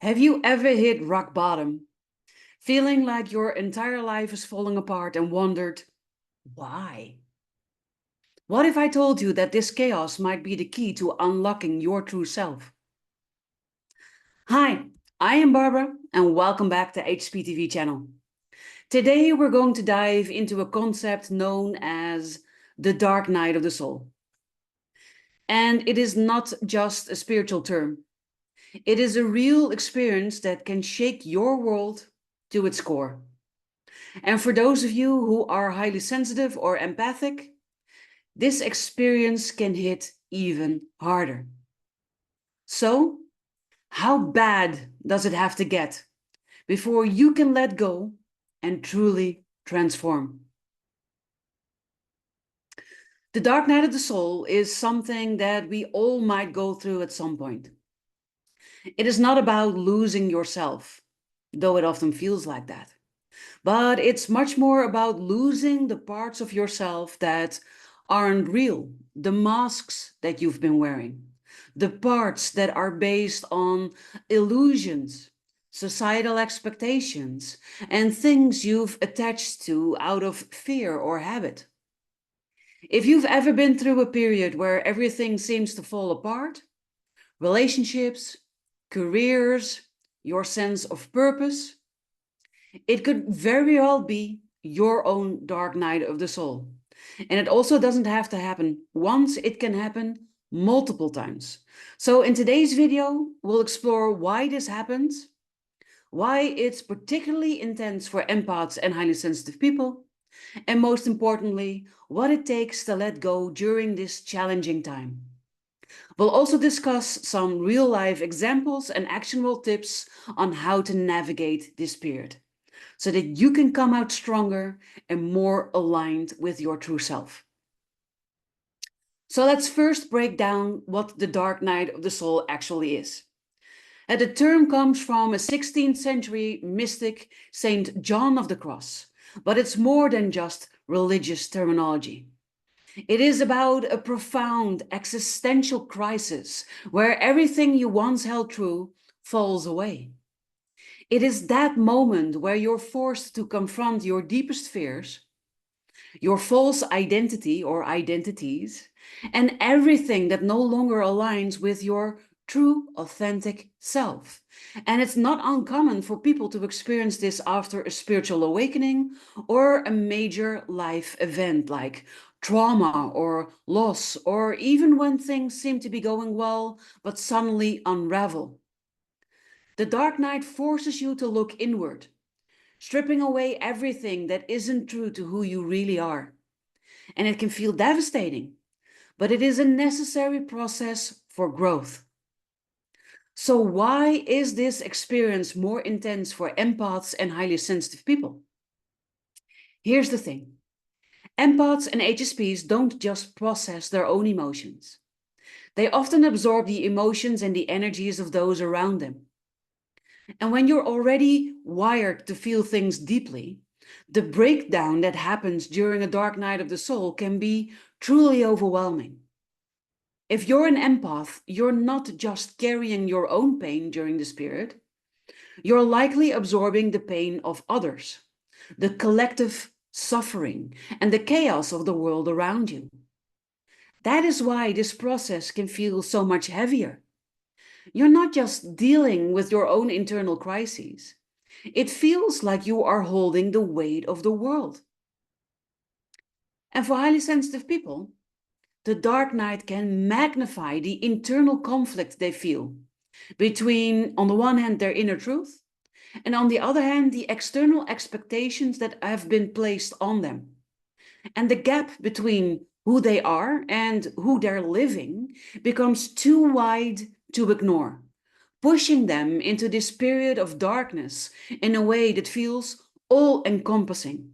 Have you ever hit rock bottom, feeling like your entire life is falling apart and wondered, why? What if I told you that this chaos might be the key to unlocking your true self? Hi, I am Barbara and welcome back to HPTV channel. Today we're going to dive into a concept known as the dark night of the soul. And it is not just a spiritual term. It is a real experience that can shake your world to its core. And for those of you who are highly sensitive or empathic, this experience can hit even harder. So, how bad does it have to get before you can let go and truly transform? The dark night of the soul is something that we all might go through at some point. It is not about losing yourself, though it often feels like that. But it's much more about losing the parts of yourself that aren't real, the masks that you've been wearing, the parts that are based on illusions, societal expectations, and things you've attached to out of fear or habit. If you've ever been through a period where everything seems to fall apart, relationships, careers, your sense of purpose, it could very well be your own dark night of the soul. And it also doesn't have to happen once, it can happen multiple times. So in today's video, we'll explore why this happens, why it's particularly intense for empaths and highly sensitive people, and most importantly, what it takes to let go during this challenging time. We'll also discuss some real-life examples and actionable tips on how to navigate this period, so that you can come out stronger and more aligned with your true self. So let's first break down what the dark night of the soul actually is. And the term comes from a 16th century mystic, Saint John of the Cross, but it's more than just religious terminology. It is about a profound existential crisis where everything you once held true falls away. It is that moment where you're forced to confront your deepest fears, your false identity or identities, and everything that no longer aligns with your true, authentic self. And it's not uncommon for people to experience this after a spiritual awakening or a major life event like trauma or loss, or even when things seem to be going well but suddenly unravel. The dark night forces you to look inward, stripping away everything that isn't true to who you really are. And it can feel devastating, but it is a necessary process for growth. So why is this experience more intense for empaths and highly sensitive people? Here's the thing. Empaths and HSPs don't just process their own emotions. They often absorb the emotions and the energies of those around them. And when you're already wired to feel things deeply, the breakdown that happens during a dark night of the soul can be truly overwhelming. If you're an empath, you're not just carrying your own pain during this period, you're likely absorbing the pain of others, the collective suffering, and the chaos of the world around you. That is why this process can feel so much heavier. You're not just dealing with your own internal crises. It feels like you are holding the weight of the world. And for highly sensitive people, the dark night can magnify the internal conflict they feel between, on the one hand, their inner truth, and on the other hand, the external expectations that have been placed on them. And the gap between who they are and who they're living becomes too wide to ignore, pushing them into this period of darkness in a way that feels all-encompassing.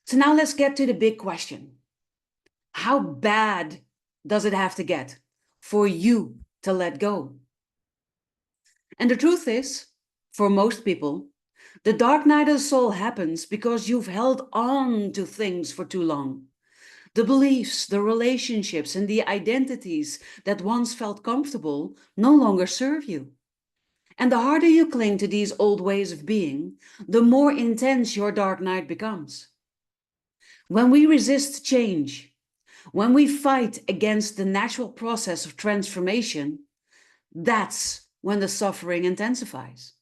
So now let's get to the big question. How bad does it have to get for you to let go? And the truth is, for most people, the dark night of the soul happens because you've held on to things for too long. The beliefs, the relationships, and the identities that once felt comfortable no longer serve you. And the harder you cling to these old ways of being, the more intense your dark night becomes. When we resist change, when we fight against the natural process of transformation, that's when the suffering intensifies.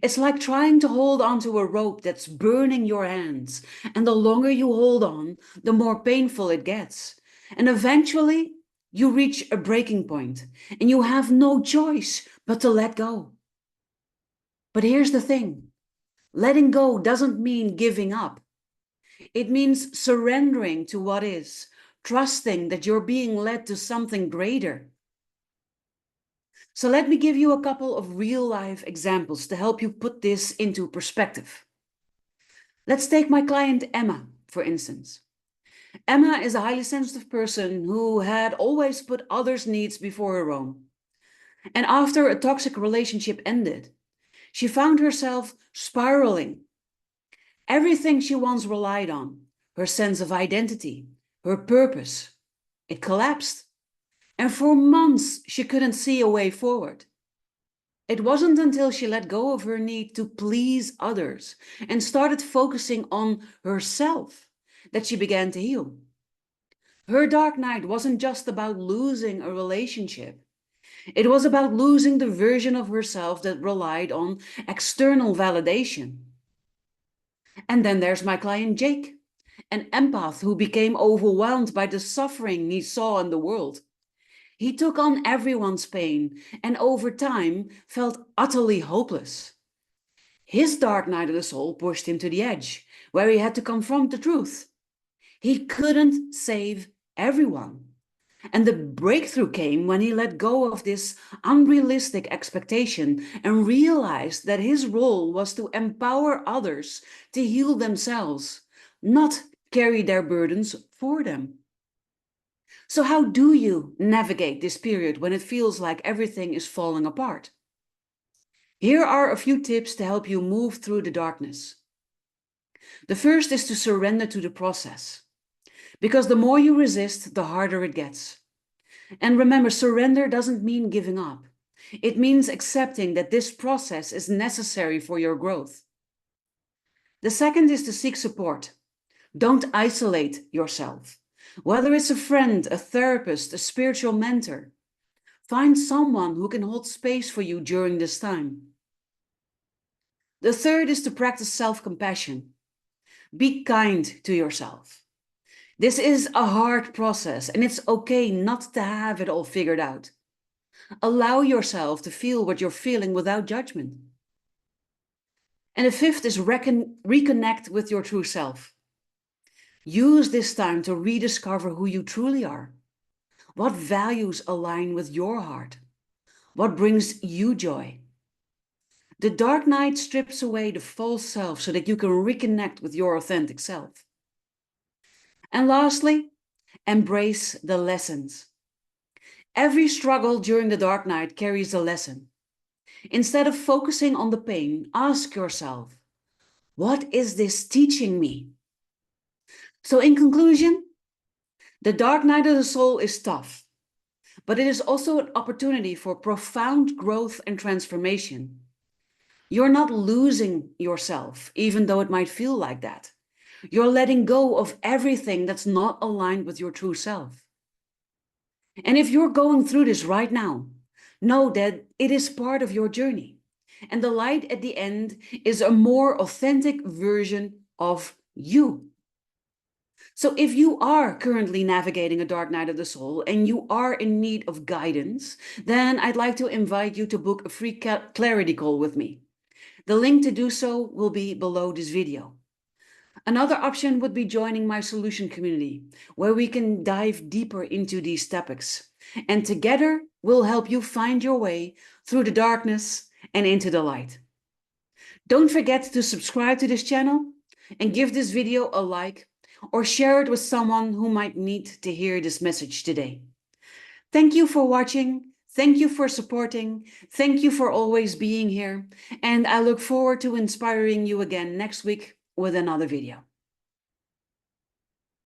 It's like trying to hold onto a rope that's burning your hands, and the longer you hold on, the more painful it gets. And eventually, you reach a breaking point, and you have no choice but to let go. But here's the thing: letting go doesn't mean giving up. It means surrendering to what is, trusting that you're being led to something greater. So let me give you a couple of real-life examples to help you put this into perspective. Let's take my client Emma, for instance. Emma is a highly sensitive person who had always put others' needs before her own. And after a toxic relationship ended, she found herself spiraling. Everything she once relied on, her sense of identity, her purpose, it collapsed. And for months, she couldn't see a way forward. It wasn't until she let go of her need to please others and started focusing on herself that she began to heal. Her dark night wasn't just about losing a relationship. It was about losing the version of herself that relied on external validation. And then there's my client Jake, an empath who became overwhelmed by the suffering he saw in the world. He took on everyone's pain and over time felt utterly hopeless. His dark night of the soul pushed him to the edge, where he had to confront the truth. He couldn't save everyone. And the breakthrough came when he let go of this unrealistic expectation and realized that his role was to empower others to heal themselves, not carry their burdens for them. So how do you navigate this period when it feels like everything is falling apart? Here are a few tips to help you move through the darkness. The first is to surrender to the process, because the more you resist, the harder it gets. And remember, surrender doesn't mean giving up. It means accepting that this process is necessary for your growth. The second is to seek support. Don't isolate yourself. Whether it's a friend, a therapist, a spiritual mentor, find someone who can hold space for you during this time. The third is to practice self-compassion. Be kind to yourself. This is a hard process, and it's okay not to have it all figured out. Allow yourself to feel what you're feeling without judgment. And the fifth is reconnect with your true self. Use this time to rediscover who you truly are. What values align with your heart? What brings you joy? The dark night strips away the false self so that you can reconnect with your authentic self. And lastly, embrace the lessons. Every struggle during the dark night carries a lesson. Instead of focusing on the pain, ask yourself, what is this teaching me? So in conclusion, the dark night of the soul is tough, but it is also an opportunity for profound growth and transformation. You're not losing yourself, even though it might feel like that. You're letting go of everything that's not aligned with your true self. And if you're going through this right now, know that it is part of your journey. And the light at the end is a more authentic version of you. So if you are currently navigating a dark night of the soul and you are in need of guidance, then I'd like to invite you to book a free clarity call with me. The link to do so will be below this video. Another option would be joining my solution community, where we can dive deeper into these topics. And together, we'll help you find your way through the darkness and into the light. Don't forget to subscribe to this channel and give this video a like or share it with someone who might need to hear this message today. Thank you for watching. Thank you for supporting. Thank you for always being here. And I look forward to inspiring you again next week with another video.